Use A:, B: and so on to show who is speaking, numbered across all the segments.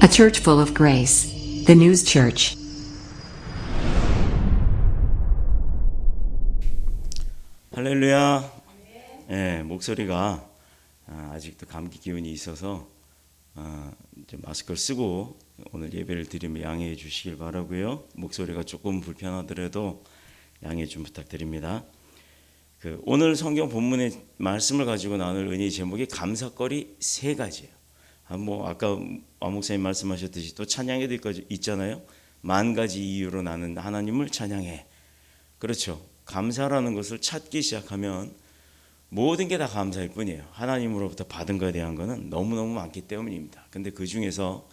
A: A church full of grace. The News Church.
B: 할렐루야. 목소리가 아직도 감기 기운이 있어서 이제 마스크를 쓰고 오늘 예배를 드리며 양해해 주시길 바라고요. 목소리가 조금 불편하더라도 양해 좀 부탁드립니다. 오늘 성경 본문의 말씀을 가지고 나눌 은혜의 제목이 감사거리 세 가지예요. 아까 안 목사님 말씀하셨듯이 또 찬양에도 있잖아요. 만 가지 이유로 나는 하나님을 찬양해. 그렇죠. 감사라는 것을 찾기 시작하면 모든 게 다 감사일 뿐이에요. 하나님으로부터 받은 것에 대한 것은 너무너무 많기 때문입니다. 근데 그 중에서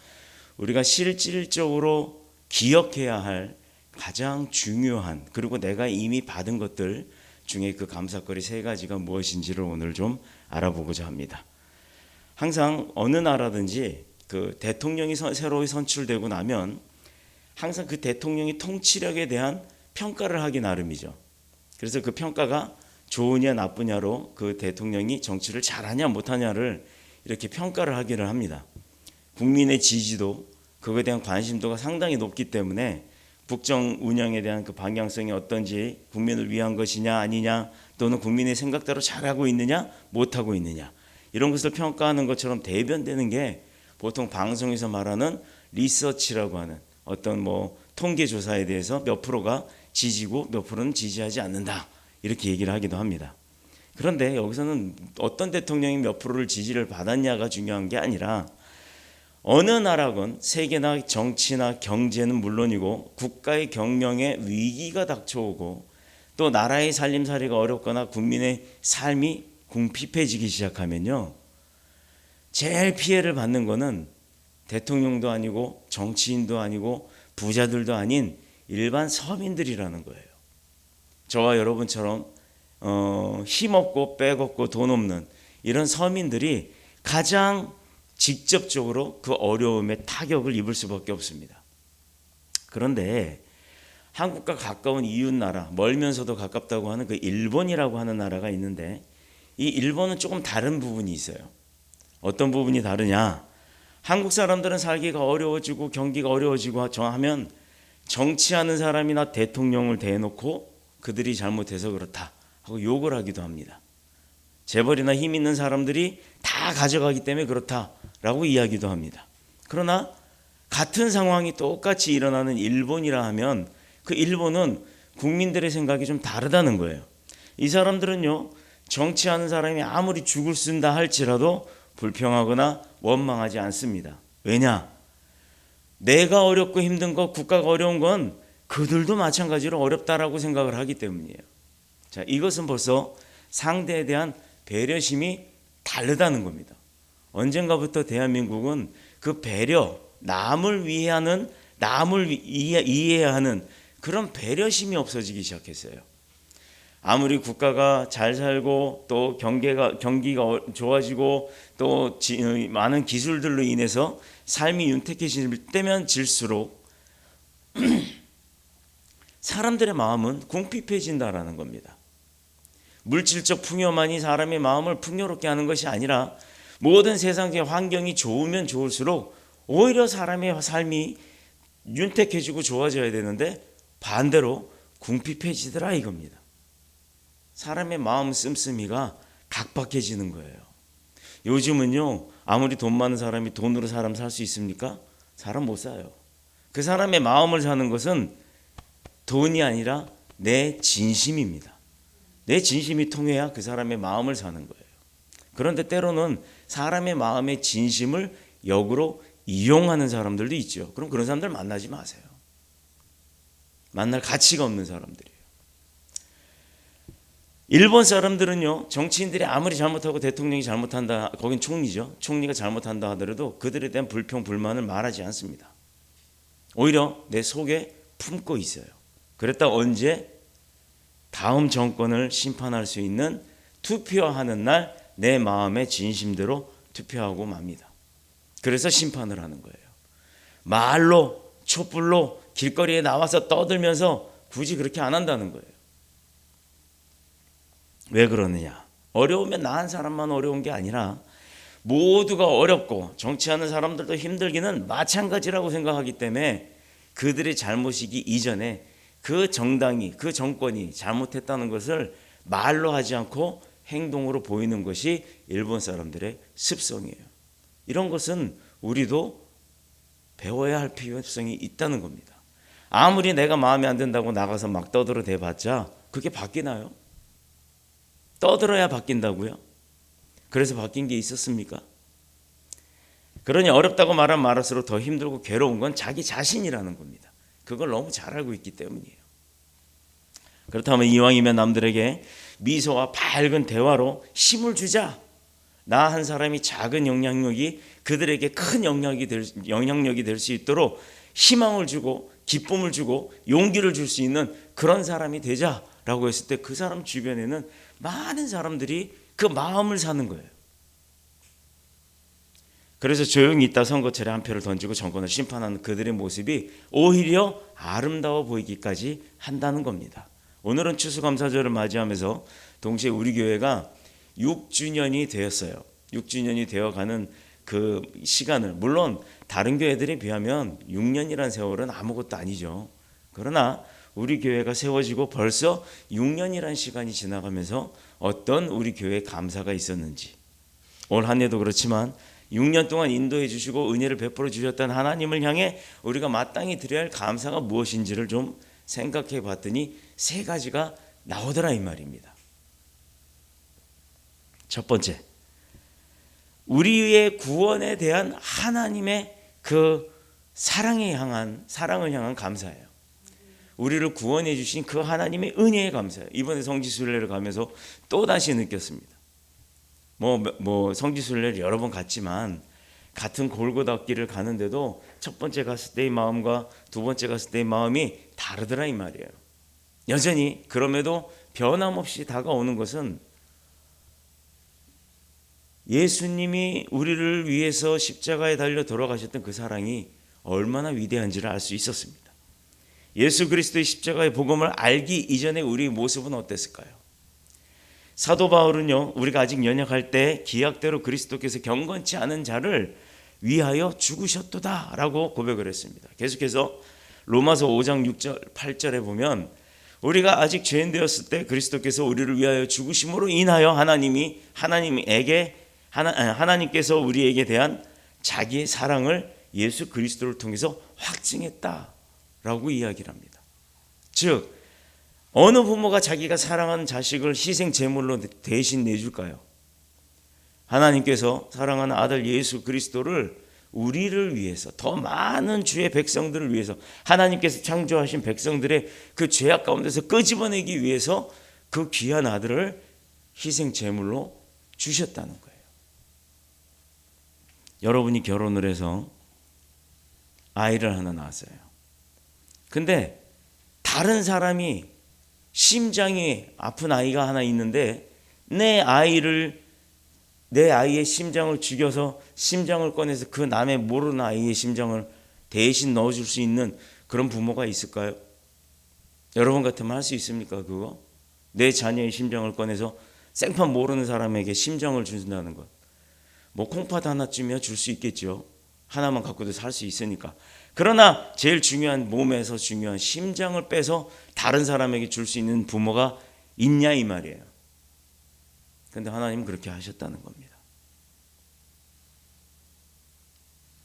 B: 우리가 실질적으로 기억해야 할 가장 중요한, 그리고 내가 이미 받은 것들 중에 그 감사거리 세 가지가 무엇인지를 오늘 좀 알아보고자 합니다. 항상 어느 나라든지 그 대통령이 새로 선출되고 나면 항상 그 대통령이 통치력에 대한 평가를 하기 나름이죠. 그래서 그 평가가 좋으냐 나쁘냐로 그 대통령이 정치를 잘하냐 못하냐를 이렇게 평가를 하기를 합니다. 국민의 지지도, 그거에 대한 관심도가 상당히 높기 때문에 국정 운영에 대한 그 방향성이 어떤지, 국민을 위한 것이냐 아니냐, 또는 국민의 생각대로 잘하고 있느냐 못하고 있느냐, 이런 것을 평가하는 것처럼 대변되는 게 보통 방송에서 말하는 리서치라고 하는 어떤 통계 조사에 대해서 몇 프로가 지지고 몇 프로는 지지하지 않는다, 이렇게 얘기를 하기도 합니다. 그런데 여기서는 어떤 대통령이 몇 프로를 지지를 받았냐가 중요한 게 아니라 어느 나라건 세계나 정치나 경제는 물론이고 국가의 경영에 위기가 닥쳐오고 또 나라의 살림살이가 어렵거나 국민의 삶이 궁핍해지기 시작하면요, 제일 피해를 받는 거는 대통령도 아니고 정치인도 아니고 부자들도 아닌 일반 서민들이라는 거예요. 저와 여러분처럼 힘없고 빼없고 돈 없는 이런 서민들이 가장 직접적으로 그 어려움에 타격을 입을 수밖에 없습니다. 그런데 한국과 가까운 이웃나라, 멀면서도 가깝다고 하는 그 일본이라고 하는 나라가 있는데, 이 일본은 조금 다른 부분이 있어요. 어떤 부분이 다르냐? 한국 사람들은 살기가 어려워지고 경기가 어려워지고 하면 정치하는 사람이나 대통령을 대놓고 그들이 잘못해서 그렇다 하고 욕을 하기도 합니다. 재벌이나 힘 있는 사람들이 다 가져가기 때문에 그렇다라고 이야기도 합니다. 그러나 같은 상황이 똑같이 일어나는 일본이라 하면 그 일본은 국민들의 생각이 좀 다르다는 거예요. 이 사람들은요, 정치하는 사람이 아무리 죽을 쓴다 할지라도 불평하거나 원망하지 않습니다. 왜냐? 내가 어렵고 힘든 거, 국가가 어려운 건 그들도 마찬가지로 어렵다라고 생각을 하기 때문이에요. 자, 이것은 벌써 상대에 대한 배려심이 다르다는 겁니다. 언젠가부터 대한민국은 그 배려, 남을 위하는, 남을 이해해야 하는 그런 배려심이 없어지기 시작했어요. 아무리 국가가 잘 살고 또 경기가 좋아지고 또 많은 기술들로 인해서 삶이 윤택해질 때면 질수록 사람들의 마음은 궁핍해진다라는 겁니다. 물질적 풍요만이 사람의 마음을 풍요롭게 하는 것이 아니라 모든 세상의 환경이 좋으면 좋을수록 오히려 사람의 삶이 윤택해지고 좋아져야 되는데 반대로 궁핍해지더라 이겁니다. 사람의 마음 씀씀이가 각박해지는 거예요. 요즘은요, 아무리 돈 많은 사람이 돈으로 사람 살 수 있습니까? 사람 못 사요. 그 사람의 마음을 사는 것은 돈이 아니라 내 진심입니다. 내 진심이 통해야 그 사람의 마음을 사는 거예요. 그런데 때로는 사람의 마음의 진심을 역으로 이용하는 사람들도 있죠. 그럼 그런 사람들 만나지 마세요. 만날 가치가 없는 사람들이에요. 일본 사람들은요, 정치인들이 아무리 잘못하고 대통령이 잘못한다, 거긴 총리죠. 총리가 잘못한다 하더라도 그들에 대한 불평, 불만을 말하지 않습니다. 오히려 내 속에 품고 있어요. 그랬다 언제? 다음 정권을 심판할 수 있는 투표하는 날 내 마음의 진심대로 투표하고 맙니다. 그래서 심판을 하는 거예요. 말로, 촛불로 길거리에 나와서 떠들면서 굳이 그렇게 안 한다는 거예요. 왜 그러느냐? 어려우면 나한 사람만 어려운 게 아니라 모두가 어렵고 정치하는 사람들도 힘들기는 마찬가지라고 생각하기 때문에 그들의 잘못이기 이전에 그 정당이, 그 정권이 잘못했다는 것을 말로 하지 않고 행동으로 보이는 것이 일본 사람들의 습성이에요. 이런 것은 우리도 배워야 할 필요성이 있다는 겁니다. 아무리 내가 마음에 안 든다고 나가서 막 떠들어 대봤자 그게 바뀌나요? 떠들어야 바뀐다고요? 그래서 바뀐 게 있었습니까? 그러니 어렵다고 말하면 말할수록 더 힘들고 괴로운 건 자기 자신이라는 겁니다. 그걸 너무 잘 알고 있기 때문이에요. 그렇다면 이왕이면 남들에게 미소와 밝은 대화로 힘을 주자. 나 한 사람이 작은 영향력이 그들에게 큰 영향력이 될 수 있도록 희망을 주고 기쁨을 주고 용기를 줄 수 있는 그런 사람이 되자라고 했을 때 그 사람 주변에는 많은 사람들이 그 마음을 사는 거예요. 그래서 조용히 있다 선거철에 한 표를 던지고 정권을 심판하는 그들의 모습이 오히려 아름다워 보이기까지 한다는 겁니다. 오늘은 추수감사절을 맞이하면서 동시에 우리 교회가 6주년이 되었어요. 6주년이 되어가는 그 시간을, 물론 다른 교회들에 비하면 6년이라는 세월은 아무것도 아니죠. 그러나 우리 교회가 세워지고 벌써 6년이라는 시간이 지나가면서 어떤 우리 교회의 감사가 있었는지, 올 한 해도 그렇지만 6년 동안 인도해 주시고 은혜를 베풀어 주셨던 하나님을 향해 우리가 마땅히 드려야 할 감사가 무엇인지를 좀 생각해 봤더니 세 가지가 나오더라 이 말입니다. 첫 번째, 우리의 구원에 대한 하나님의 그 사랑을 향한 감사예요. 우리를 구원해 주신 그 하나님의 은혜에 감사해요. 이번에 성지순례를 가면서 또다시 느꼈습니다. 성지순례를 여러 번 갔지만 같은 골고다 길을 가는데도 첫 번째 갔을 때의 마음과 두 번째 갔을 때의 마음이 다르더라 이 말이에요. 여전히 그럼에도 변함없이 다가오는 것은 예수님이 우리를 위해서 십자가에 달려 돌아가셨던 그 사랑이 얼마나 위대한지를 알 수 있었습니다. 예수 그리스도의 십자가의 복음을 알기 이전에 우리의 모습은 어땠을까요? 사도 바울은요, 우리가 아직 연약할 때 기약대로 그리스도께서 경건치 않은 자를 위하여 죽으셨도다라고 고백을 했습니다. 계속해서 로마서 5장 6절 8절에 보면 우리가 아직 죄인 되었을 때 그리스도께서 우리를 위하여 죽으심으로 인하여 하나님께서 우리에게 대한 자기의 사랑을 예수 그리스도를 통해서 확증했다라고 이야기를 합니다. 즉 어느 부모가 자기가 사랑하는 자식을 희생 제물로 대신 내줄까요? 하나님께서 사랑하는 아들 예수 그리스도를 우리를 위해서, 더 많은 주의 백성들을 위해서, 하나님께서 창조하신 백성들의 그 죄악 가운데서 끄집어내기 위해서 그 귀한 아들을 희생 제물로 주셨다는 거예요. 여러분이 결혼을 해서 아이를 하나 낳았어요. 근데 다른 사람이 심장이 아픈 아이가 하나 있는데 내 아이의 심장을 죽여서 심장을 꺼내서 그 남의 모르는 아이의 심장을 대신 넣어줄 수 있는 그런 부모가 있을까요? 여러분 같으면 할 수 있습니까? 그거? 내 자녀의 심장을 꺼내서 생판 모르는 사람에게 심장을 준다는 것. 콩팥 하나쯤이야 줄 수 있겠죠. 하나만 갖고도 살 수 있으니까. 그러나 제일 중요한, 몸에서 중요한 심장을 빼서 다른 사람에게 줄 수 있는 부모가 있냐 이 말이에요. 그런데 하나님은 그렇게 하셨다는 겁니다.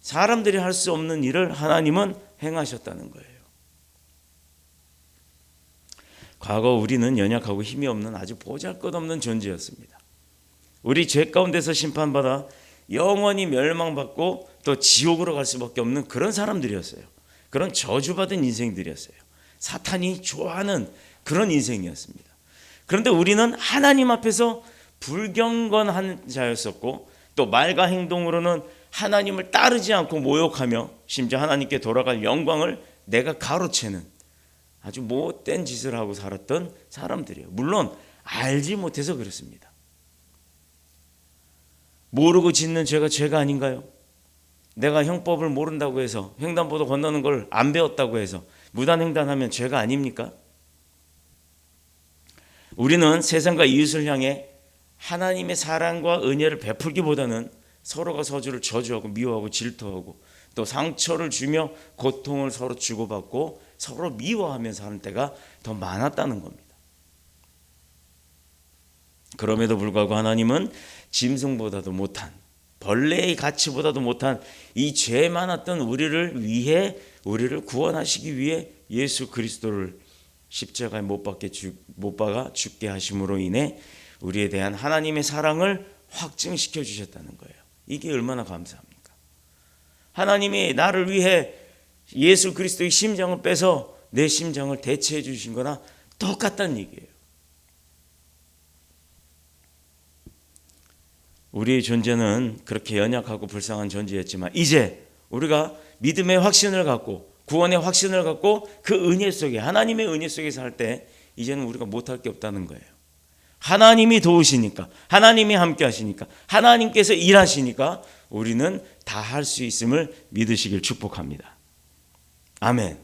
B: 사람들이 할 수 없는 일을 하나님은 행하셨다는 거예요. 과거 우리는 연약하고 힘이 없는 아주 보잘것없는 존재였습니다. 우리 죄 가운데서 심판받아 영원히 멸망받고 또 지옥으로 갈 수밖에 없는 그런 사람들이었어요. 그런 저주받은 인생들이었어요. 사탄이 좋아하는 그런 인생이었습니다. 그런데 우리는 하나님 앞에서 불경건한 자였었고 또 말과 행동으로는 하나님을 따르지 않고 모욕하며 심지어 하나님께 돌아갈 영광을 내가 가로채는 아주 못된 짓을 하고 살았던 사람들이에요. 물론 알지 못해서 그렇습니다. 모르고 짓는 죄가 죄가 아닌가요? 내가 형법을 모른다고 해서, 횡단보도 건너는 걸 안 배웠다고 해서 무단횡단하면 죄가 아닙니까? 우리는 세상과 이웃을 향해 하나님의 사랑과 은혜를 베풀기보다는 서로가 서로를 저주하고 미워하고 질투하고 또 상처를 주며 고통을 서로 주고받고 서로 미워하면서 하는 때가 더 많았다는 겁니다. 그럼에도 불구하고 하나님은 짐승보다도 못한, 벌레의 가치보다도 못한 이 죄 많았던 우리를 위해, 우리를 구원하시기 위해 예수 그리스도를 십자가에 못 박아 죽게 하심으로 인해 우리에 대한 하나님의 사랑을 확증시켜 주셨다는 거예요. 이게 얼마나 감사합니까? 하나님이 나를 위해 예수 그리스도의 심장을 빼서 내 심장을 대체해 주신 거나 똑같다는 얘기예요. 우리의 존재는 그렇게 연약하고 불쌍한 존재였지만 이제 우리가 믿음의 확신을 갖고 구원의 확신을 갖고 그 은혜 속에, 하나님의 은혜 속에 살 때 이제는 우리가 못할 게 없다는 거예요. 하나님이 도우시니까, 하나님이 함께 하시니까, 하나님께서 일하시니까 우리는 다 할 수 있음을 믿으시길 축복합니다. 아멘.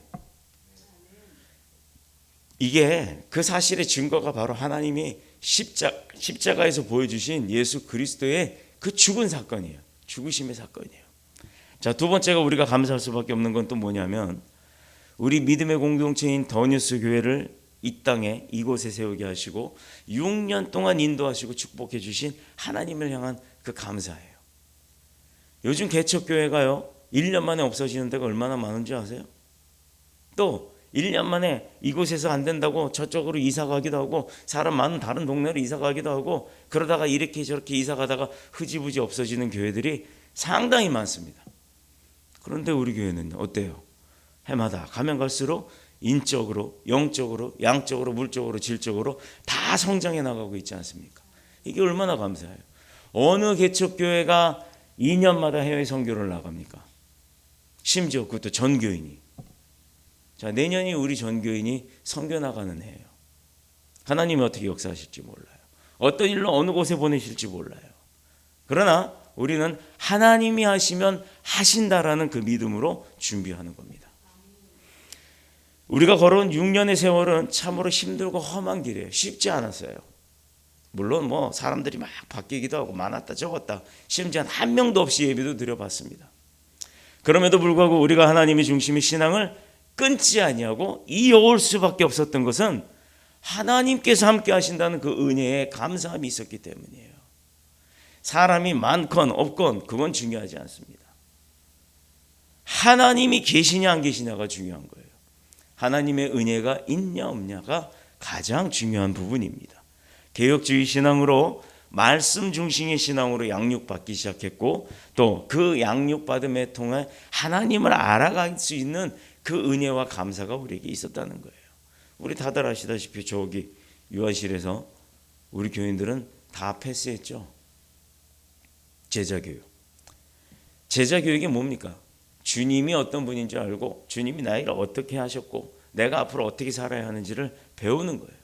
B: 이게 그 사실의 증거가 바로 하나님이 십자가에서 보여주신 예수 그리스도의 그 죽은 사건이에요. 죽으심의 사건이에요. 자, 두 번째가 우리가 감사할 수밖에 없는 건 또 뭐냐면 우리 믿음의 공동체인 더뉴스 교회를 이 땅에 이곳에 세우게 하시고 6년 동안 인도하시고 축복해 주신 하나님을 향한 그 감사예요. 요즘 개척교회가요 1년 만에 없어지는 데가 얼마나 많은지 아세요? 또 1년 만에 이곳에서 안 된다고 저쪽으로 이사 가기도 하고 사람 많은 다른 동네로 이사 가기도 하고 그러다가 이렇게 저렇게 이사 가다가 흐지부지 없어지는 교회들이 상당히 많습니다. 그런데 우리 교회는 어때요? 해마다 가면 갈수록 인적으로, 영적으로, 양적으로, 물적으로, 질적으로 다 성장해 나가고 있지 않습니까? 이게 얼마나 감사해요. 어느 개척교회가 2년마다 해외 선교를 나갑니까? 심지어 그것도 전교인이. 자, 내년이 우리 전교인이 선교 나가는 해예요. 하나님이 어떻게 역사하실지 몰라요. 어떤 일로 어느 곳에 보내실지 몰라요. 그러나 우리는 하나님이 하시면 하신다라는 그 믿음으로 준비하는 겁니다. 우리가 걸어온 6년의 세월은 참으로 힘들고 험한 길이에요. 쉽지 않았어요. 물론 뭐 사람들이 막 바뀌기도 하고 많았다 적었다 심지어 한 명도 없이 예배도 드려봤습니다. 그럼에도 불구하고 우리가 하나님의 중심의 신앙을 끊지 아니하고 이어올 수밖에 없었던 것은 하나님께서 함께 하신다는 그 은혜에 감사함이 있었기 때문이에요. 사람이 많건 없건 그건 중요하지 않습니다. 하나님이 계시냐 안 계시냐가 중요한 거예요. 하나님의 은혜가 있냐 없냐가 가장 중요한 부분입니다. 개혁주의 신앙으로 말씀 중심의 신앙으로 양육받기 시작했고 또 그 양육받음에 통해 하나님을 알아갈 수 있는 그 은혜와 감사가 우리에게 있었다는 거예요. 우리 다들 아시다시피 저기 유아실에서 우리 교인들은 다 패스했죠. 제자교육. 제자교육이 뭡니까? 주님이 어떤 분인 줄 알고 주님이 나를 어떻게 하셨고 내가 앞으로 어떻게 살아야 하는지를 배우는 거예요.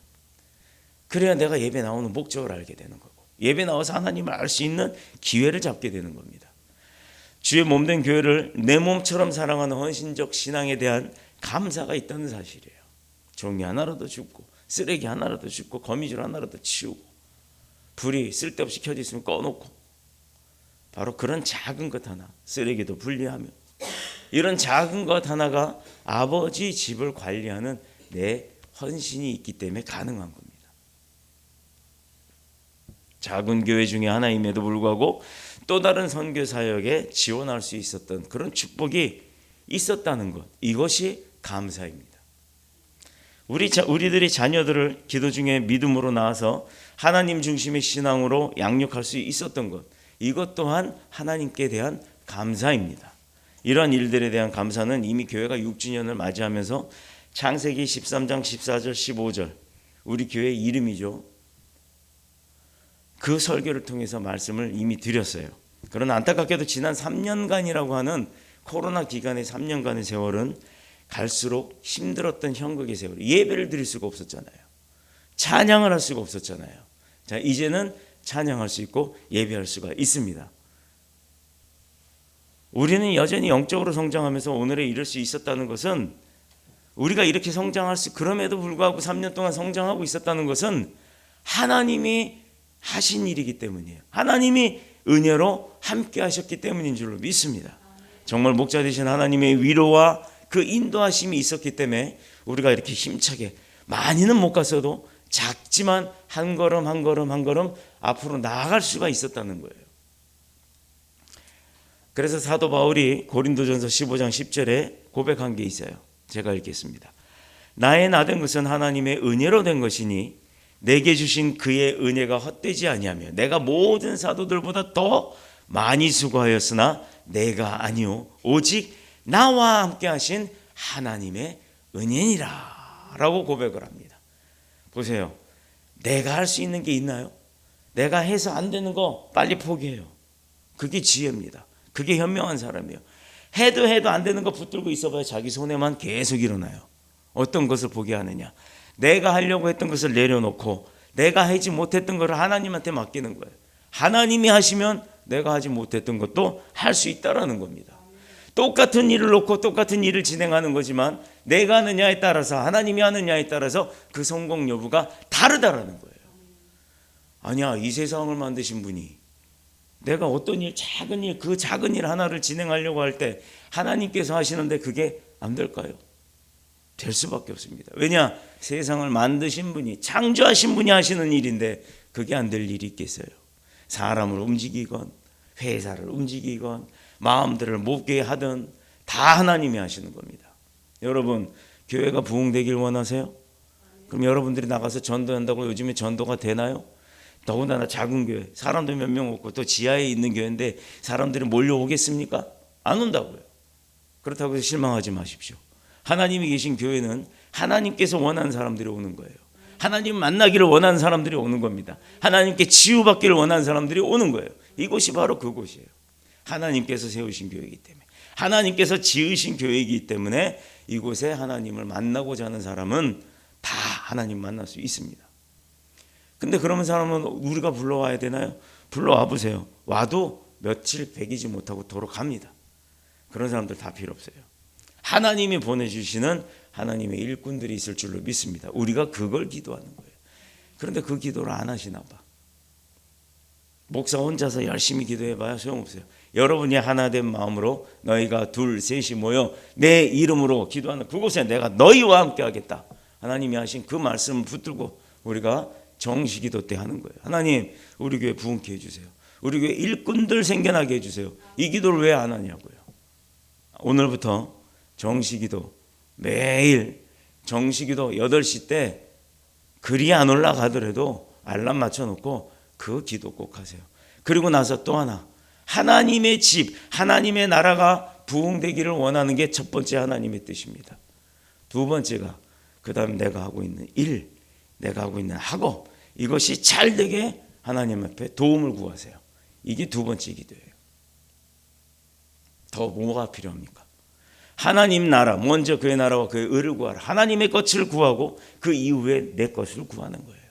B: 그래야 내가 예배 나오는 목적을 알게 되는 거고 예배 나와서 하나님을 알 수 있는 기회를 잡게 되는 겁니다. 주의 몸된 교회를 내 몸처럼 사랑하는 헌신적 신앙에 대한 감사가 있다는 사실이에요. 종이 하나라도 줍고 쓰레기 하나라도 줍고 거미줄 하나라도 치우고 불이 쓸데없이 켜져 있으면 꺼놓고 바로 그런 작은 것 하나 쓰레기도 분리하며 이런 작은 것 하나가 아버지 집을 관리하는 내 헌신이 있기 때문에 가능한 겁니다. 작은 교회 중에 하나임에도 불구하고 또 다른 선교 사역에 지원할 수 있었던 그런 축복이 있었다는 것, 이것이 감사입니다. 우리들이 자녀들을 기도 중에 믿음으로 낳아서 하나님 중심의 신앙으로 양육할 수 있었던 것, 이것 또한 하나님께 대한 감사입니다. 이러한 일들에 대한 감사는 이미 교회가 6주년을 맞이하면서 창세기 13장 14절 15절 우리 교회의 이름이죠. 그 설교를 통해서 말씀을 이미 드렸어요. 그러나 안타깝게도 지난 3년간이라고 하는 코로나 기간의 3년간의 세월은 갈수록 힘들었던 형극의 세월, 예배를 드릴 수가 없었잖아요. 찬양을 할 수가 없었잖아요. 자, 이제는 찬양할 수 있고 예배할 수가 있습니다. 우리는 여전히 영적으로 성장하면서 오늘에 이를 수 있었다는 것은 우리가 이렇게 그럼에도 불구하고 3년 동안 성장하고 있었다는 것은 하나님이 하신 일이기 때문이에요. 하나님이 은혜로 함께 하셨기 때문인 줄로 믿습니다. 정말 목자 되신 하나님의 위로와 그 인도하심이 있었기 때문에 우리가 이렇게 힘차게, 많이는 못 갔어도 작지만 한 걸음 한 걸음 한 걸음 앞으로 나아갈 수가 있었다는 거예요. 그래서 사도 바울이 고린도전서 15장 10절에 고백한 게 있어요. 제가 읽겠습니다. 나의 나된 것은 하나님의 은혜로 된 것이니 내게 주신 그의 은혜가 헛되지 아니하며 내가 모든 사도들보다 더 많이 수고하였으나 내가 아니요 오직 나와 함께 하신 하나님의 은혜니라 라고 고백을 합니다. 보세요. 내가 할 수 있는 게 있나요? 내가 해서 안 되는 거 빨리 포기해요. 그게 지혜입니다. 그게 현명한 사람이에요. 해도 안 되는 거 붙들고 있어봐야 자기 손해만 계속 일어나요. 어떤 것을 포기하느냐? 내가 하려고 했던 것을 내려놓고 내가 하지 못했던 것을 하나님한테 맡기는 거예요. 하나님이 하시면 내가 하지 못했던 것도 할 수 있다라는 겁니다. 똑같은 일을 놓고 똑같은 일을 진행하는 거지만 내가 하느냐에 따라서, 하나님이 하느냐에 따라서 그 성공 여부가 다르다라는 거예요. 아니야, 이 세상을 만드신 분이 내가 어떤 일, 작은 일, 그 작은 일 하나를 진행하려고 할 때 하나님께서 하시는데 그게 안 될까요? 될 수밖에 없습니다. 왜냐? 세상을 만드신 분이, 창조하신 분이 하시는 일인데 그게 안 될 일이 있겠어요? 사람을 움직이건 회사를 움직이건 마음들을 mov게 하든 다 하나님이 하시는 겁니다. 여러분, 교회가 부흥되길 원하세요? 그럼 여러분들이 나가서 전도한다고 요즘에 전도가 되나요? 더군다나 작은 교회, 사람도 몇 명 없고 또 지하에 있는 교회인데 사람들이 몰려오겠습니까? 안 온다고요. 그렇다고 해서 실망하지 마십시오. 하나님이 계신 교회는 하나님께서 원하는 사람들이 오는 거예요. 하나님 만나기를 원하는 사람들이 오는 겁니다. 하나님께 치유받기를 원하는 사람들이 오는 거예요. 이곳이 바로 그곳이에요. 하나님께서 세우신 교회이기 때문에, 하나님께서 지으신 교회이기 때문에 이곳에 하나님을 만나고자 하는 사람은 다 하나님 만날 수 있습니다. 근데 그러면 사람은 우리가 불러와야 되나요? 불러와 보세요. 와도 며칠 배기지 못하고 돌아갑니다. 그런 사람들 다 필요 없어요. 하나님이 보내주시는 하나님의 일꾼들이 있을 줄로 믿습니다. 우리가 그걸 기도하는 거예요. 그런데 그 기도를 안 하시나 봐. 목사 혼자서 열심히 기도해봐야 소용없어요. 여러분이 하나 된 마음으로 너희가 둘, 셋이 모여 내 이름으로 기도하는 그곳에 내가 너희와 함께 하겠다. 하나님이 하신 그 말씀을 붙들고 우리가 정시기도 때 하는 거예요. 하나님, 우리 교회 부흥케 해주세요. 우리 교회 일꾼들 생겨나게 해주세요. 이 기도를 왜 안 하냐고요. 오늘부터 정시기도, 매일 정시기도 8시 때 글이 안 올라가더라도 알람 맞춰놓고 그 기도 꼭 하세요. 그리고 나서 또 하나, 하나님의 집, 하나님의 나라가 부흥되기를 원하는 게 첫 번째 하나님의 뜻입니다. 두 번째가 그 다음 내가 하고 있는 일, 내가 하고 있는 학업, 이것이 잘 되게 하나님 앞에 도움을 구하세요. 이게 두 번째 기도예요. 더 뭐가 필요합니까? 하나님 나라, 먼저 그의 나라와 그의 의를 구하라. 하나님의 것을 구하고 그 이후에 내 것을 구하는 거예요.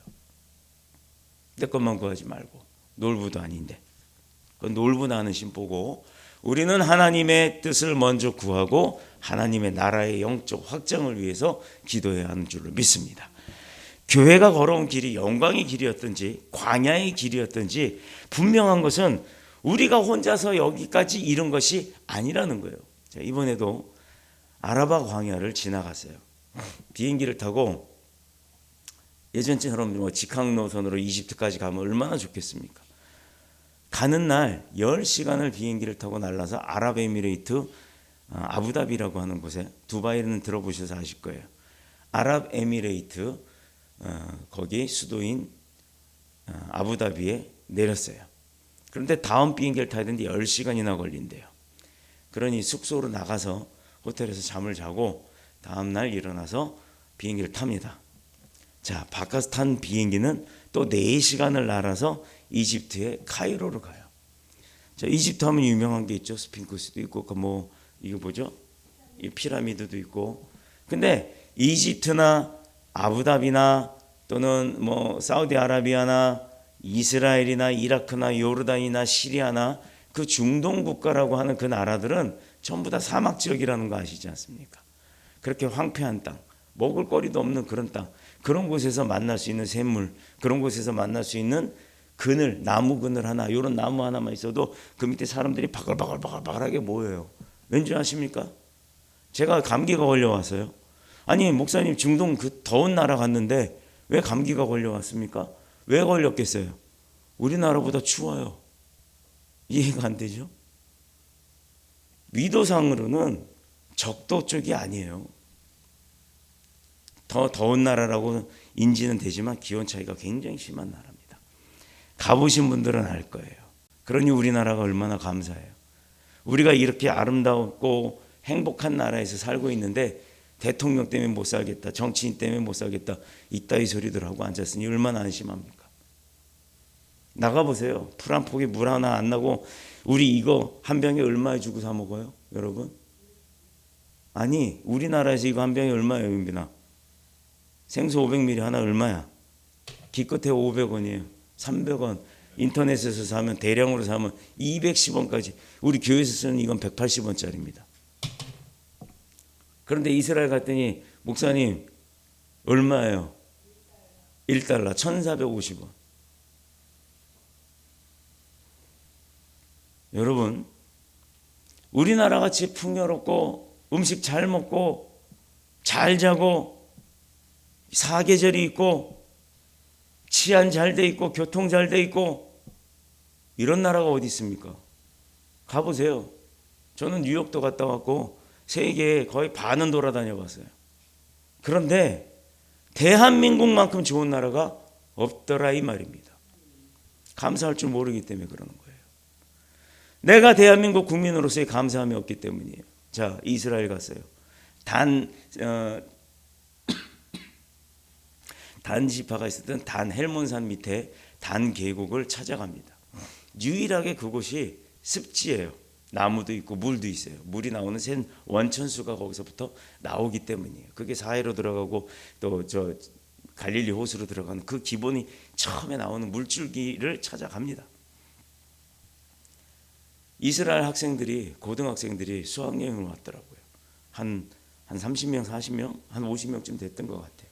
B: 내 것만 구하지 말고, 놀부도 아닌데 그 놀부 나는 심보고, 우리는 하나님의 뜻을 먼저 구하고 하나님의 나라의 영적 확장을 위해서 기도해야 하는 줄로 믿습니다. 교회가 걸어온 길이 영광의 길이었든지 광야의 길이었든지 분명한 것은 우리가 혼자서 여기까지 이룬 것이 아니라는 거예요. 자, 이번에도 아라바 광야를 지나갔어요. 비행기를 타고 예전처럼 직항 노선으로 이집트까지 가면 얼마나 좋겠습니까? 가는 날 10시간을 비행기를 타고 날라서 아랍에미레이트 아부다비라고 하는 곳에, 두바이는 들어보셔서 아실 거예요. 아랍에미레이트 거기 수도인 아부다비에 내렸어요. 그런데 다음 비행기를 타야 되는데 10시간이나 걸린대요. 그러니 숙소로 나가서 호텔에서 잠을 자고 다음날 일어나서 비행기를 탑니다. 자, 바깥에서 탄 비행기는 또 4시간을 날아서 이집트의 카이로로 가요. 자, 이집트 하면 유명한 게 있죠. 스핑크스도 있고, 이거 뭐죠? 이 피라미드도 있고. 근데 이집트나 아부다비나 또는 사우디아라비아나 이스라엘이나 이라크나 요르단이나 시리아나 그 중동 국가라고 하는 그 나라들은 전부 다 사막 지역이라는 거 아시지 않습니까? 그렇게 황폐한 땅, 먹을 거리도 없는 그런 땅, 그런 곳에서 만날 수 있는 샘물, 그런 곳에서 만날 수 있는 그늘, 나무 그늘 하나, 이런 나무 하나만 있어도 그 밑에 사람들이 바글바글바글바글하게 모여요. 왠지 아십니까? 제가 감기가 걸려왔어요. 아니 목사님, 중동 그 더운 나라 갔는데 왜 감기가 걸려왔습니까? 왜 걸렸겠어요? 우리나라보다 추워요. 이해가 안 되죠? 위도상으로는 적도 쪽이 아니에요. 더 더운 나라라고 인지는 되지만 기온 차이가 굉장히 심한 나라입니다. 가보신 분들은 알 거예요. 그러니 우리나라가 얼마나 감사해요. 우리가 이렇게 아름답고 행복한 나라에서 살고 있는데 대통령 때문에 못 살겠다, 정치인 때문에 못 살겠다, 이따위 소리들 하고 앉았으니 얼마나 안심합니까? 나가보세요. 풀 한 폭에 물 하나 안 나고 우리 이거 한 병에 얼마에 주고 사 먹어요? 여러분? 아니 우리나라에서 이거 한 병에 얼마예요? 윤빈아? 생수 500ml 하나 얼마야? 기껏해 500원이에요. 300원. 인터넷에서 사면, 대량으로 사면 210원까지. 우리 교회에서 쓰는 이건 180원짜리입니다. 그런데 이스라엘 갔더니 목사님 얼마예요? 1달러 1450원. 여러분, 우리나라 같이 풍요롭고 음식 잘 먹고 잘 자고 사계절이 있고 치안 잘 돼 있고 교통 잘 돼 있고 이런 나라가 어디 있습니까? 가보세요. 저는 뉴욕도 갔다 왔고 세계에 거의 반은 돌아다녀 봤어요. 그런데 대한민국만큼 좋은 나라가 없더라 이 말입니다. 감사할 줄 모르기 때문에 그러는 거예요. 내가 대한민국 국민으로서의 감사함이 없기 때문이에요. 자, 이스라엘 갔어요. 단 지파가 있었던 단 헬몬산 밑에 단 계곡을 찾아갑니다. 유일하게 그곳이 습지예요. 나무도 있고 물도 있어요. 물이 나오는 새 원천수가 거기서부터 나오기 때문이에요. 그게 사해로 들어가고 또 저 갈릴리 호수로 들어가는 그 기본이 처음에 나오는 물줄기를 찾아갑니다. 이스라엘 학생들이, 고등학생들이 수학여행을 왔더라고요. 한 30명, 40명, 한 50명쯤 됐던 것 같아요.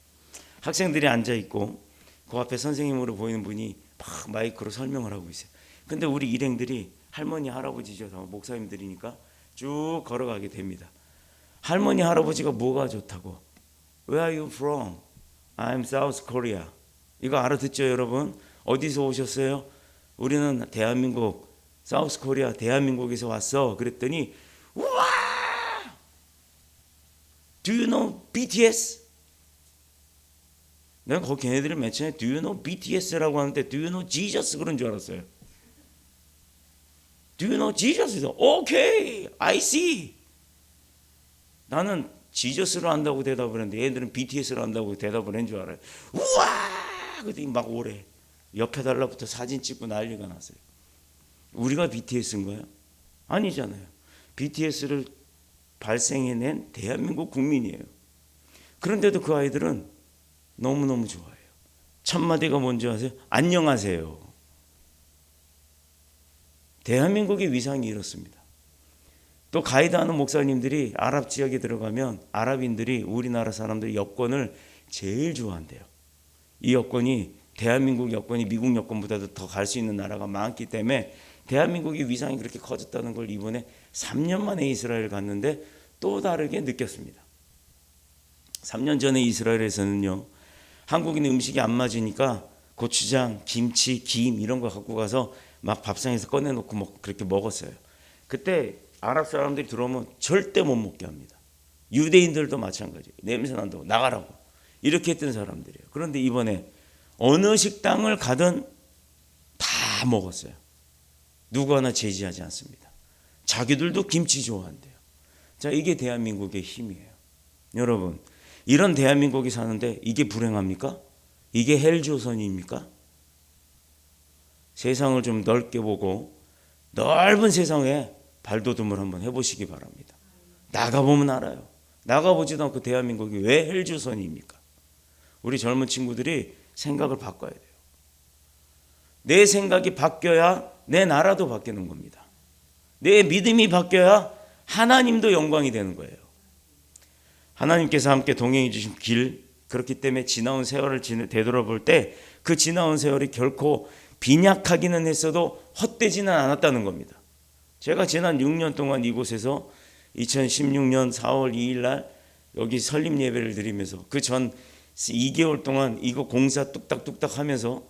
B: 학생들이 앉아있고 그 앞에 선생님으로 보이는 분이 막 마이크로 설명을 하고 있어요. 근데 우리 일행들이 할머니, 할아버지죠. 목사님들이니까 쭉 걸어가게 됩니다. 할머니, 할아버지가 뭐가 좋다고? Where are you from? I'm South Korea. 이거 알아듣죠, 여러분? 어디서 오셨어요? 우리는 대한민국, 사우스 코리아, 대한민국에서 왔어. 그랬더니 우와! Do you know BTS? 내가 거기 걔네들이 맨 처음에 Do you know BTS라고 하는데 Do you know Jesus 그런 줄 알았어요. Do you know Jesus? Okay, I see. 나는 지저스를 안다고 대답을 했는데 얘들은 BTS를 안다고 대답을 한 줄 알아요. 우와! 그랬더니 막 오래. 옆에 달라붙어 사진 찍고 난리가 났어요. 우리가 BTS인가요? 아니잖아요. BTS를 발생해낸 대한민국 국민이에요. 그런데도 그 아이들은 너무너무 좋아해요. 첫 마디가 뭔지 아세요? 안녕하세요. 대한민국의 위상이 이렇습니다. 또 가이드하는 목사님들이 아랍 지역에 들어가면 아랍인들이 우리나라 사람들의 여권을 제일 좋아한대요. 이 여권이 대한민국 여권이 미국 여권보다도 더 갈 수 있는 나라가 많기 때문에 대한민국의 위상이 그렇게 커졌다는 걸 이번에 3년 만에 이스라엘 갔는데 또 다르게 느꼈습니다. 3년 전에 이스라엘에서는요, 한국인 음식이 안 맞으니까 고추장, 김치, 김 이런 거 갖고 가서 막 밥상에서 꺼내놓고 그렇게 먹었어요. 그때 아랍 사람들이 들어오면 절대 못 먹게 합니다. 유대인들도 마찬가지예요. 냄새 난다고 나가라고 이렇게 했던 사람들이에요. 그런데 이번에 어느 식당을 가든 다 먹었어요. 누구 하나 제지하지 않습니다. 자기들도 김치 좋아한대요. 자, 이게 대한민국의 힘이에요. 여러분, 이런 대한민국이 사는데 이게 불행합니까? 이게 헬조선입니까? 세상을 좀 넓게 보고 넓은 세상에 발돋움을 한번 해보시기 바랍니다. 나가보면 알아요. 나가보지도 않고 대한민국이 왜 헬조선입니까? 우리 젊은 친구들이 생각을 바꿔야 돼요. 내 생각이 바뀌어야 내 나라도 바뀌는 겁니다. 내 믿음이 바뀌어야 하나님도 영광이 되는 거예요. 하나님께서 함께 동행해 주신 길, 그렇기 때문에 지나온 세월을 되돌아볼 때 그 지나온 세월이 결코 빈약하기는 했어도 헛되지는 않았다는 겁니다. 제가 지난 6년 동안 이곳에서 2016년 4월 2일 날 여기 설립 예배를 드리면서 그 전 2개월 동안 이거 공사 뚝딱뚝딱 하면서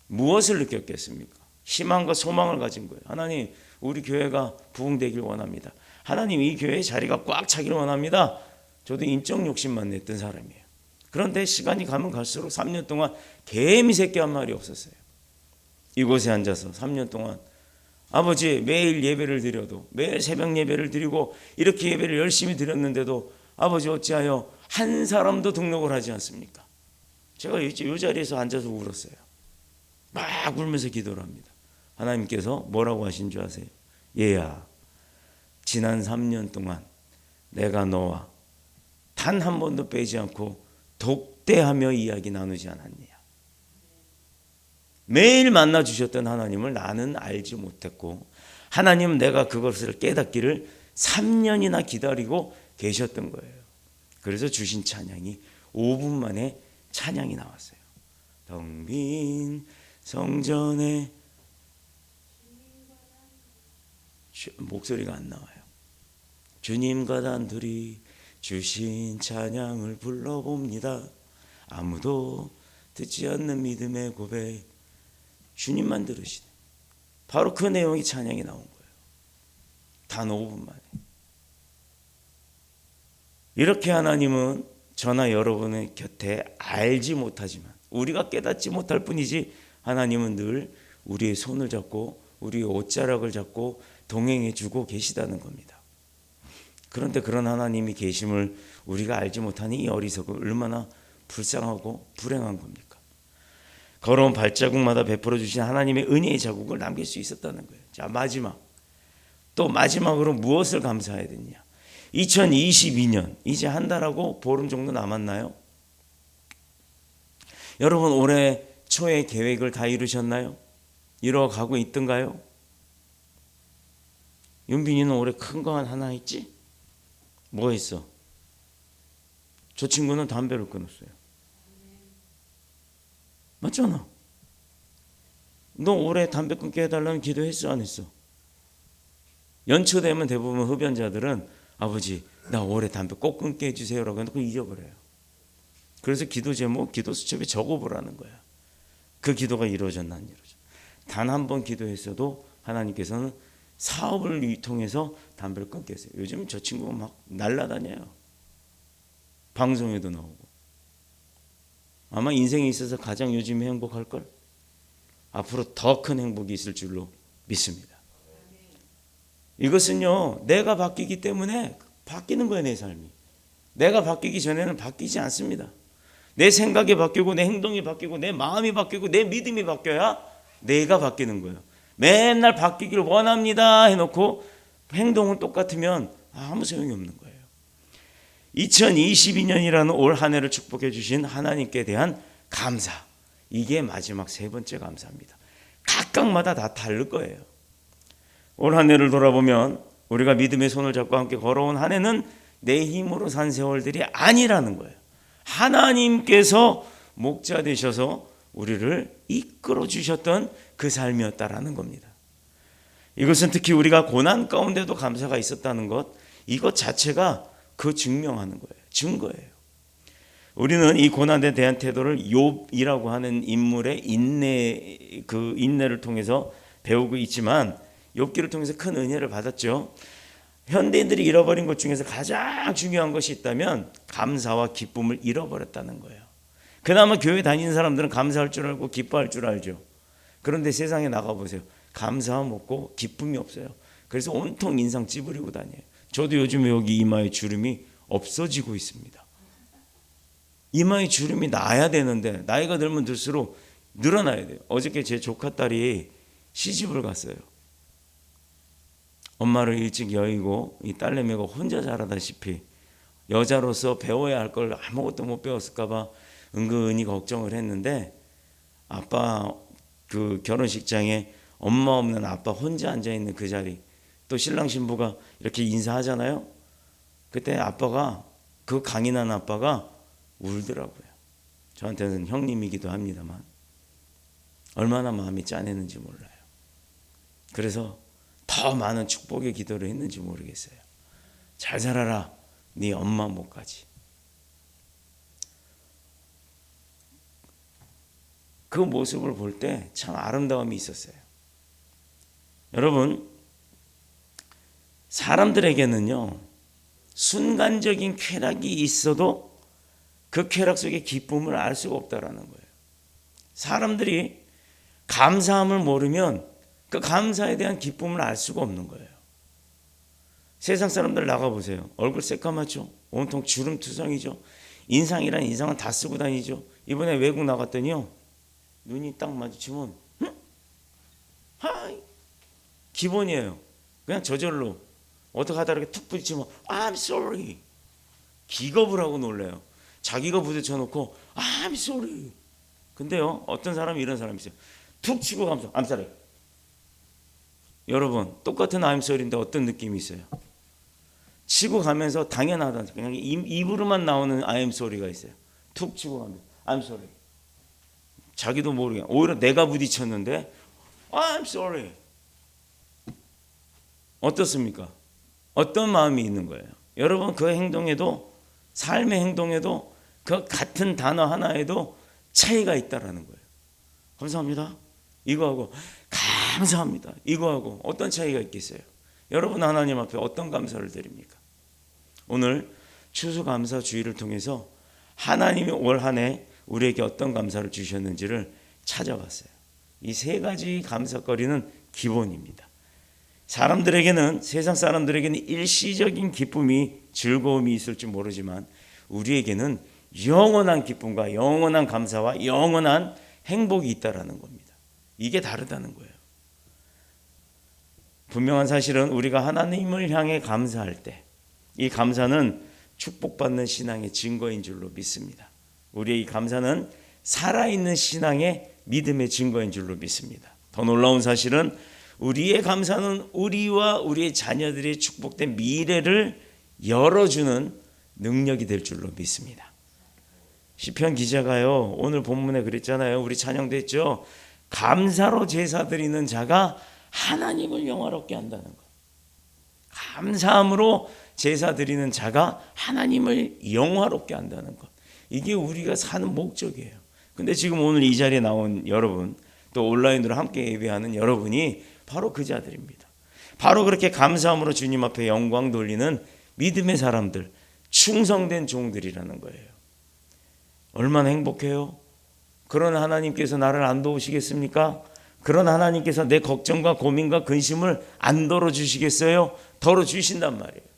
B: 무엇을 느꼈겠습니까? 희망과 소망을 가진 거예요. 하나님, 우리 교회가 부흥되길 원합니다. 하나님, 이 교회의 자리가 꽉 차길 원합니다. 저도 인적 욕심만 냈던 사람이에요. 그런데 시간이 가면 갈수록 3년 동안 개미 새끼 한 마리 없었어요. 이곳에 앉아서 3년 동안 아버지 매일 예배를 드려도 매일 새벽 예배를 드리고 이렇게 예배를 열심히 드렸는데도 아버지 어찌하여 한 사람도 등록을 하지 않습니까? 제가 이 자리에서 앉아서 울었어요. 막 울면서 기도를 합니다. 하나님께서 뭐라고 하신 줄 아세요? 얘야, 지난 3년 동안 내가 너와 단 한 번도 빼지 않고 독대하며 이야기 나누지 않았느냐. 매일 만나 주셨던 하나님을 나는 알지 못했고 하나님은 내가 그것을 깨닫기를 3년이나 기다리고 계셨던 거예요. 그래서 주신 찬양이 5분 만에 찬양이 나왔어요. 텅 빈 성전에 목소리가 안 나와요. 주님과 단둘이 주신 찬양을 불러봅니다. 아무도 듣지 않는 믿음의 고백. 주님만 들으시네. 바로 그 내용이 찬양이 나온 거예요. 단 5분 만에. 이렇게 하나님은 저나 여러분의 곁에 알지 못하지만 우리가 깨닫지 못할 뿐이지 하나님은 늘 우리의 손을 잡고 우리의 옷자락을 잡고 동행해 주고 계시다는 겁니다. 그런데 그런 하나님이 계심을 우리가 알지 못하니 이 어리석은 얼마나 불쌍하고 불행한 겁니까? 걸어온 발자국마다 베풀어 주신 하나님의 은혜의 자국을 남길 수 있었다는 거예요. 자, 마지막으로 무엇을 감사해야 되느냐? 2022년 이제 한 달하고 보름 정도 남았나요? 여러분 올해 초에 계획을 다 이루셨나요? 이뤄가고 있던가요? 윤빈이는 올해 큰 거 하나 있지? 뭐 있어? 저 친구는 담배를 끊었어요. 맞잖아. 너 올해 담배 끊게 해달라는 기도했어 안 했어? 연초 되면 대부분 흡연자들은 아버지 나 올해 담배 꼭 끊게 해주세요라고 해놓고 잊어버려요. 그래서 기도 제목 기도 수첩에 적어보라는 거야. 그 기도가 이루어졌나 안 이루어졌나. 단 한 번 기도했어도 하나님께서는 사업을 통해서 담배를 끊게 했어요. 요즘 저 친구가 막 날라다녀요. 방송에도 나오고. 아마 인생에 있어서 가장 요즘에 행복할걸? 앞으로 더 큰 행복이 있을 줄로 믿습니다. 이것은요, 내가 바뀌기 때문에 바뀌는 거예요, 내 삶이. 내가 바뀌기 전에는 바뀌지 않습니다. 내 생각이 바뀌고, 내 행동이 바뀌고, 내 마음이 바뀌고, 내 믿음이 바뀌어야 내가 바뀌는 거예요. 맨날 바뀌길 원합니다 해놓고 행동은 똑같으면 아무 소용이 없는 거예요. 2022년이라는 올 한 해를 축복해 주신 하나님께 대한 감사. 이게 마지막 세 번째 감사입니다. 각각마다 다 다를 거예요. 올 한 해를 돌아보면 우리가 믿음의 손을 잡고 함께 걸어온 한 해는 내 힘으로 산 세월들이 아니라는 거예요. 하나님께서 목자 되셔서 우리를 이끌어 주셨던 그 삶이었다라는 겁니다. 이것은 특히 우리가 고난 가운데도 감사가 있었다는 것, 이것 자체가 그 증명하는 거예요. 증거예요. 우리는 이 고난에 대한 태도를 욥이라고 하는 인물의 인내를 통해서 배우고 있지만 욥기를 통해서 큰 은혜를 받았죠. 현대인들이 잃어버린 것 중에서 가장 중요한 것이 있다면 감사와 기쁨을 잃어버렸다는 거예요. 그나마 교회 다니는 사람들은 감사할 줄 알고 기뻐할 줄 알죠. 그런데 세상에 나가보세요. 감사함 없고 기쁨이 없어요. 그래서 온통 인상 찌푸리고 다녀요. 저도 요즘에 여기 이마에 주름이 없어지고 있습니다. 이마에 주름이 나야 되는데 나이가 들면 들수록 늘어나야 돼요. 어저께 제 조카 딸이 시집을 갔어요. 엄마를 일찍 여의고 이 딸내미가 혼자 자라다시피 여자로서 배워야 할 걸 아무것도 못 배웠을까 봐 은근히 걱정을 했는데 아빠 그 결혼식장에 엄마 없는 아빠 혼자 앉아있는 그 자리, 또 신랑 신부가 이렇게 인사하잖아요. 그때 아빠가, 그 강인한 아빠가 울더라고요. 저한테는 형님이기도 합니다만. 얼마나 마음이 짠했는지 몰라요. 그래서 더 많은 축복의 기도를 했는지 모르겠어요. 잘 살아라, 네 엄마 목까지. 그 모습을 볼 때 참 아름다움이 있었어요. 여러분, 사람들에게는요, 순간적인 쾌락이 있어도 그 쾌락 속의 기쁨을 알 수가 없다라는 거예요. 사람들이 감사함을 모르면 그 감사에 대한 기쁨을 알 수가 없는 거예요. 세상 사람들 나가보세요. 얼굴 새까맣죠? 온통 주름투성이죠? 인상이란 인상은 다 쓰고 다니죠? 이번에 외국 나갔더니요, 눈이 딱 마주치면 하이, 기본이에요. 그냥 저절로 어떻게 하다 이렇게 툭 부딪히면 I'm sorry, 기겁을 하고 놀래요. 자기가 부딪혀놓고 I'm sorry. 근데요, 어떤 사람이 이런 사람이 있어요. 툭 치고 가면서 I'm sorry. 여러분, 똑같은 I'm sorry인데 어떤 느낌이 있어요? 치고 가면서 당연하다, 그냥 입으로만 나오는 I'm sorry가 있어요. 툭 치고 가면서 I'm sorry. 자기도 모르게 오히려 내가 부딪혔는데 I'm sorry. 어떻습니까? 어떤 마음이 있는 거예요? 여러분, 그 행동에도, 삶의 행동에도 그 같은 단어 하나에도 차이가 있다라는 거예요. 감사합니다, 이거하고 감사합니다, 이거하고 어떤 차이가 있겠어요? 여러분, 하나님 앞에 어떤 감사를 드립니까? 오늘 추수감사주의를 통해서 하나님이 올 한 해 우리에게 어떤 감사를 주셨는지를 찾아봤어요. 이 세 가지 감사거리는 기본입니다. 사람들에게는, 세상 사람들에게는 일시적인 기쁨이, 즐거움이 있을지 모르지만 우리에게는 영원한 기쁨과 영원한 감사와 영원한 행복이 있다라는 겁니다. 이게 다르다는 거예요. 분명한 사실은 우리가 하나님을 향해 감사할 때 이 감사는 축복받는 신앙의 증거인 줄로 믿습니다. 우리의 이 감사는 살아있는 신앙의 믿음의 증거인 줄로 믿습니다. 더 놀라운 사실은 우리의 감사는 우리와 우리의 자녀들의 축복된 미래를 열어주는 능력이 될 줄로 믿습니다. 시편 기자가요, 오늘 본문에 그랬잖아요. 우리 찬양됐죠. 감사로 제사 드리는 자가 하나님을 영화롭게 한다는 것. 감사함으로 제사 드리는 자가 하나님을 영화롭게 한다는 것. 이게 우리가 사는 목적이에요. 근데 지금 오늘 이 자리에 나온 여러분, 또 온라인으로 함께 예배하는 여러분이 바로 그 자들입니다. 바로 그렇게 감사함으로 주님 앞에 영광 돌리는 믿음의 사람들, 충성된 종들이라는 거예요. 얼마나 행복해요? 그런 하나님께서 나를 안 도우시겠습니까? 그런 하나님께서 내 걱정과 고민과 근심을 안 덜어주시겠어요? 덜어주신단 말이에요.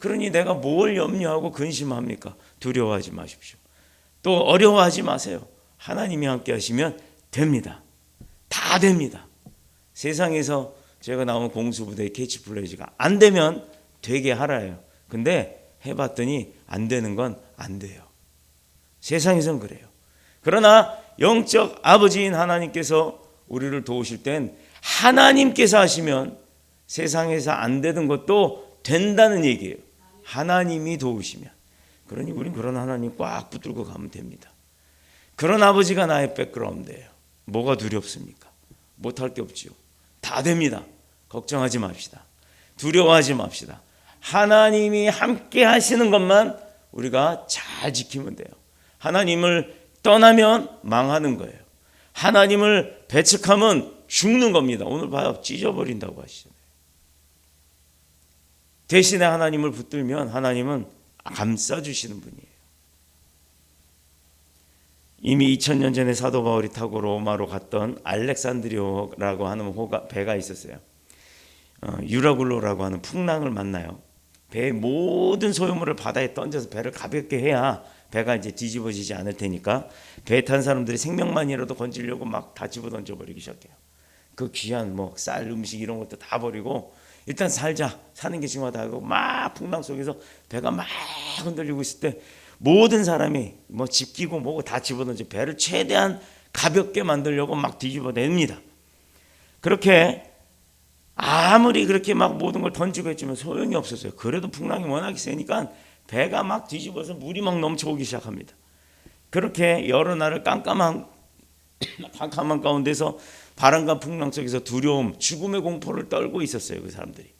B: 그러니 내가 뭘 염려하고 근심합니까? 두려워하지 마십시오. 또 어려워하지 마세요. 하나님이 함께 하시면 됩니다. 다 됩니다. 세상에서 제가 나온 공수부대의 캐치플레이즈가 안 되면 되게 하라예요. 근데 해봤더니 안 되는 건 안 돼요. 세상에선 그래요. 그러나 영적 아버지인 하나님께서 우리를 도우실 땐 하나님께서 하시면 세상에서 안 되는 것도 된다는 얘기예요. 하나님이 도우시면. 그러니 우린 그런 하나님 꽉 붙들고 가면 됩니다. 그런 아버지가 나의 백그라운드예요. 뭐가 두렵습니까? 못할 게 없지요. 다 됩니다. 걱정하지 맙시다. 두려워하지 맙시다. 하나님이 함께 하시는 것만 우리가 잘 지키면 돼요. 하나님을 떠나면 망하는 거예요. 하나님을 배척하면 죽는 겁니다. 오늘 봐요. 찢어버린다고 하시잖아요. 대신에 하나님을 붙들면 하나님은 감싸주시는 분이에요. 이미 2000년 전에 사도 바울이 타고 로마로 갔던 알렉산드리오라고 하는 배가 있었어요. 유라굴로라고 하는 풍랑을 만나요. 배의 모든 소유물을 바다에 던져서 배를 가볍게 해야 배가 이제 뒤집어지지 않을 테니까 배에 탄 사람들이 생명만이라도 건지려고 막 다 집어 던져버리기 시작해요. 그 귀한 뭐 쌀, 음식 이런 것도 다 버리고 일단 살자, 사는 게 중요하다 하고 막 풍랑 속에서 배가 막 흔들리고 있을 때 모든 사람이 뭐 집기고 뭐고 다 집어던져 배를 최대한 가볍게 만들려고 막 뒤집어냅니다. 그렇게 아무리 그렇게 막 모든 걸 던지고 했지만 소용이 없었어요. 그래도 풍랑이 워낙 세니까 배가 막 뒤집어서 물이 막 넘쳐오기 시작합니다. 그렇게 여러 날을 깜깜한 캄캄한 가운데서 바람과 풍랑 속에서 두려움, 죽음의 공포를 떨고 있었어요. 그 사람들이.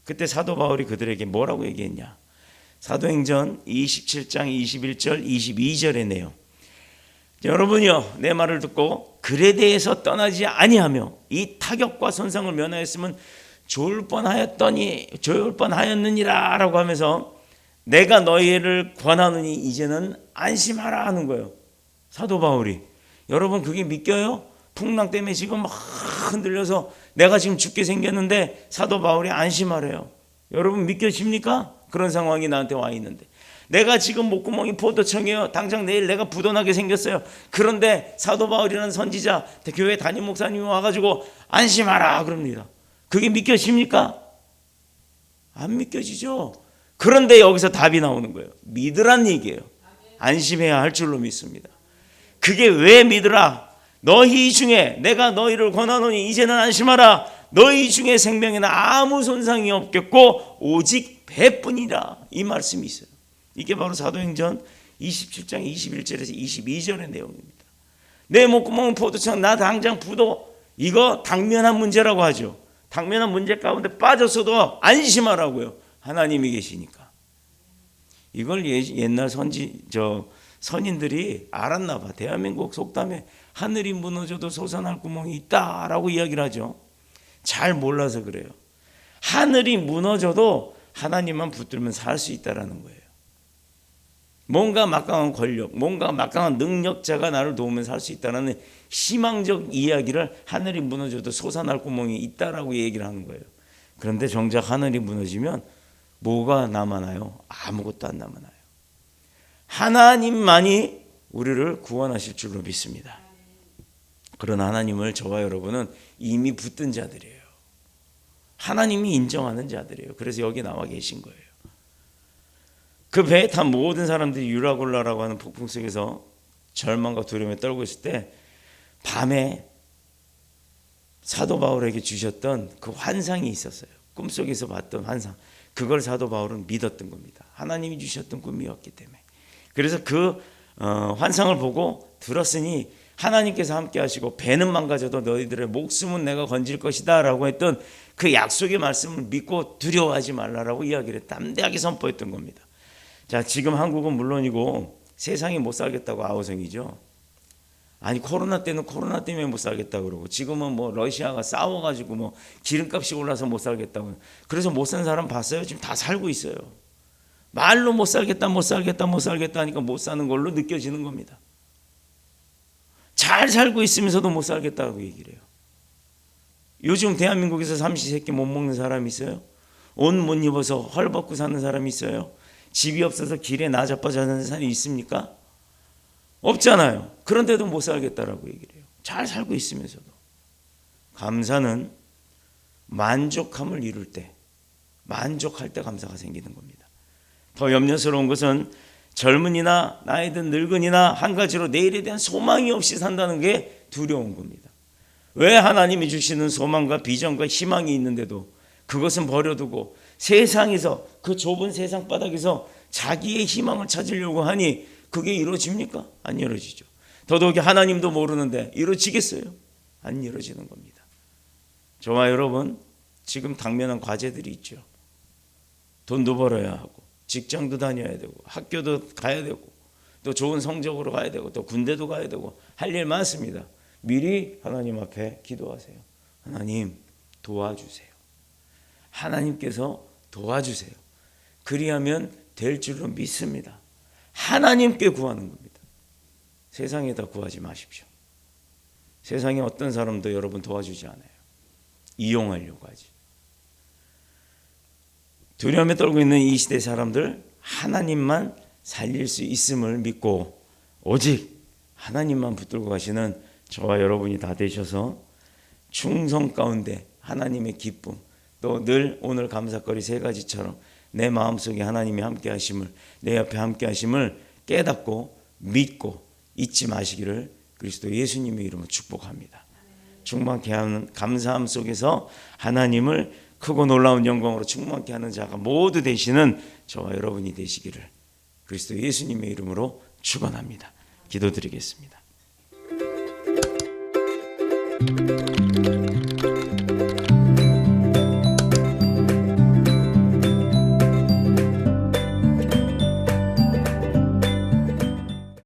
B: 그때 사도 바울이 그들에게 뭐라고 얘기했냐? 사도행전 27장 21절 22절의 내용. 여러분이요, 내 말을 듣고 그레데에서 떠나지 아니하며 이 타격과 손상을 면하였으면 좋을 뻔하였느니라라고 하면서 내가 너희를 권하느니 이제는 안심하라 하는 거예요. 사도 바울이. 여러분 그게 믿겨요? 풍랑 때문에 지금 막 흔들려서 내가 지금 죽게 생겼는데 사도 바울이 안심하래요. 여러분 믿겨집니까? 그런 상황이 나한테 와 있는데 내가 지금 목구멍이 포도청이에요. 당장 내일 내가 부도나게 생겼어요. 그런데 사도 바울이라는 선지자 교회 담임 목사님이 와가지고 안심하라 그럽니다. 그게 믿겨집니까? 안 믿겨지죠. 그런데 여기서 답이 나오는 거예요. 믿으란 얘기예요. 안심해야 할 줄로 믿습니다. 그게 왜 믿으라? 너희 중에 내가 너희를 권하노니 이제는 안심하라. 너희 중에 생명에는 아무 손상이 없겠고 오직 배뿐이라. 이 말씀이 있어요. 이게 바로 사도행전 27장 21절에서 22절의 내용입니다. 내 목구멍은 포도청, 나 당장 부도. 이거 당면한 문제라고 하죠. 당면한 문제 가운데 빠졌어도 안심하라고요. 하나님이 계시니까. 이걸 옛날 선인들이 알았나 봐. 대한민국 속담에 하늘이 무너져도 솟아날 구멍이 있다라고 이야기를 하죠. 잘 몰라서 그래요. 하늘이 무너져도 하나님만 붙들면 살 수 있다라는 거예요. 뭔가 막강한 권력, 뭔가 막강한 능력자가 나를 도우면 살 수 있다는 희망적 이야기를 하늘이 무너져도 솟아날 구멍이 있다라고 얘기를 하는 거예요. 그런데 정작 하늘이 무너지면 뭐가 남아나요? 아무것도 안 남아나요. 하나님만이 우리를 구원하실 줄로 믿습니다. 그런 하나님을 저와 여러분은 이미 붙든 자들이에요. 하나님이 인정하는 자들이에요. 그래서 여기 나와 계신 거예요. 그 배에 탄 모든 사람들이 유라굴라라고 하는 폭풍 속에서 절망과 두려움에 떨고 있을 때 밤에 사도 바울에게 주셨던 그 환상이 있었어요. 꿈속에서 봤던 환상. 그걸 사도 바울은 믿었던 겁니다. 하나님이 주셨던 꿈이었기 때문에. 그래서 그 환상을 보고 들었으니 하나님께서 함께 하시고 배는 망가져도 너희들의 목숨은 내가 건질 것이다 라고 했던 그 약속의 말씀을 믿고 두려워하지 말라라고 이야기를 담대하게 선포했던 겁니다. 자, 지금 한국은 물론이고 세상이 못 살겠다고 아우성이죠. 아니 코로나 때는 코로나 때문에 못 살겠다고 그러고 지금은 뭐 러시아가 싸워가지고 뭐 기름값이 올라서 못 살겠다고. 그래서 못 산 사람 봤어요? 지금 다 살고 있어요. 말로 못 살겠다 하니까 못 사는 걸로 느껴지는 겁니다. 잘 살고 있으면서도 못 살겠다고 얘기를 해요. 요즘 대한민국에서 삼시세끼 못 먹는 사람이 있어요? 옷 못 입어서 헐벗고 사는 사람이 있어요? 집이 없어서 길에 나자빠져 사는 사람이 있습니까? 없잖아요. 그런데도 못 살겠다라고 얘기를 해요. 잘 살고 있으면서도. 감사는 만족함을 이룰 때, 만족할 때 감사가 생기는 겁니다. 더 염려스러운 것은 젊은이나 나이든 늙은이나 한 가지로 내일에 대한 소망이 없이 산다는 게 두려운 겁니다. 왜 하나님이 주시는 소망과 비전과 희망이 있는데도 그것은 버려두고 세상에서 그 좁은 세상 바닥에서 자기의 희망을 찾으려고 하니 그게 이루어집니까? 안 이루어지죠. 더더욱이 하나님도 모르는데 이루어지겠어요? 안 이루어지는 겁니다. 저와 여러분 지금 당면한 과제들이 있죠. 돈도 벌어야 하고 직장도 다녀야 되고 학교도 가야 되고 또 좋은 성적으로 가야 되고 또 군대도 가야 되고 할 일 많습니다. 미리 하나님 앞에 기도하세요. 하나님 도와주세요. 하나님께서 도와주세요. 그리하면 될 줄로 믿습니다. 하나님께 구하는 겁니다. 세상에다 구하지 마십시오. 세상에 어떤 사람도 여러분 도와주지 않아요. 이용하려고 하지. 두려움에 떨고 있는 이 시대 사람들 하나님만 살릴 수 있음을 믿고 오직 하나님만 붙들고 가시는 저와 여러분이 다 되셔서 충성 가운데 하나님의 기쁨 또 늘 오늘 감사거리 세 가지처럼 내 마음속에 하나님이 함께 하심을 내 옆에 함께 하심을 깨닫고 믿고 잊지 마시기를 그리스도 예수님의 이름으로 축복합니다. 충만케 하는 감사함 속에서 하나님을 크고 놀라운 영광으로 충만케 하는 자가 모두 되시는 저와 여러분이 되시기를 그리스도 예수님의 이름으로 축원합니다. 기도드리겠습니다.